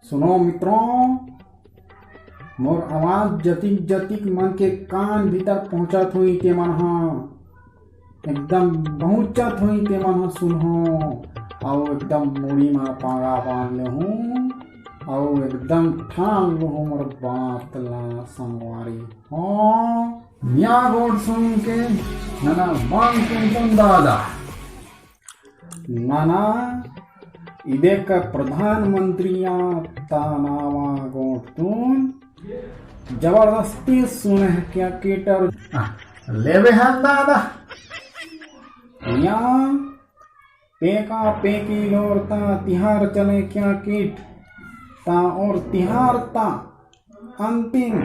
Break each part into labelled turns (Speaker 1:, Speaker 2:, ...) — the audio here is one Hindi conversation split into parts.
Speaker 1: सुनो मित्रों, मोर आवाज जतिक जतिक मन के कान भीतर पहुंचत हुई ते मन एकदम पहुंचत हुई ते मन सुनहो और एकदम मुड़ी में पागा बांध ले हूँ और एकदम ठान लो मोर बात ला संगवारी हो मिया गोड सुन के नना बांग तुम दादा नाना इदेक प्रधानमंत्रिया तानावा गोटून जबरदस्ती सुने क्या कीटर लेवे हैं दादा यहाँ पेका पेकी लोरता तिहार चले क्या कीट ता और तिहार ता अंतिम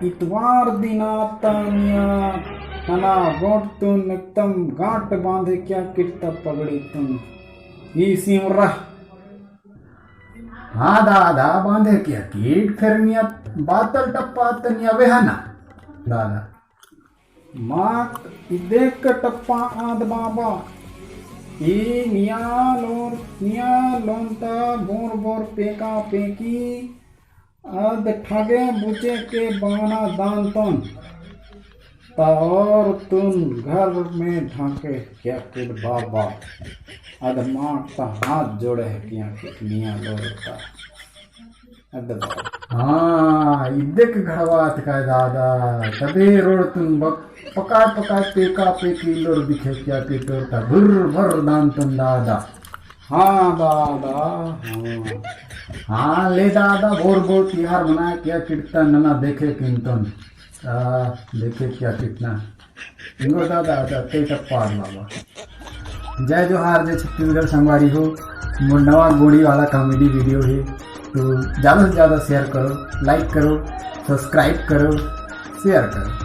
Speaker 1: इतवार दिनाता मिया नना गोटून एकदम गांठ बांधे क्या कीट पगड़ी तुम ये सिमरा हाँ दादा बांधे क्या कीट फिर नियत बातल टप्पा तनिया वेहना दादा मात देख टप्पा आद बाबा ई निया लोनता बोर बोर पेका पेकी आद ठागे बुचे के बाना दान तन और तुम घर में ढांके क्या किड बाबा अद मारता हाथ जोड़े है क्या कितनिया लोरता अद हाँ इदेक घड़वात का दादा तबे रोड तुम पका पका पेका पेकी लोर दिखे क्या के तोरता भुर भर दान तुम दादा हाँ दादा हाँ ले दादा बोर बोर तिहार मनाए क्या किटता नना देखे किंतन देखे क्या कितना इनको दादा ते टप्पा बाबा जय जोहार जय छत्तीसगढ़ संगवारी हो मोर नवा गोड़ी वाला कॉमेडी वीडियो है तो ज़्यादा से ज़्यादा शेयर करो, लाइक करो, सब्सक्राइब करो, शेयर करो।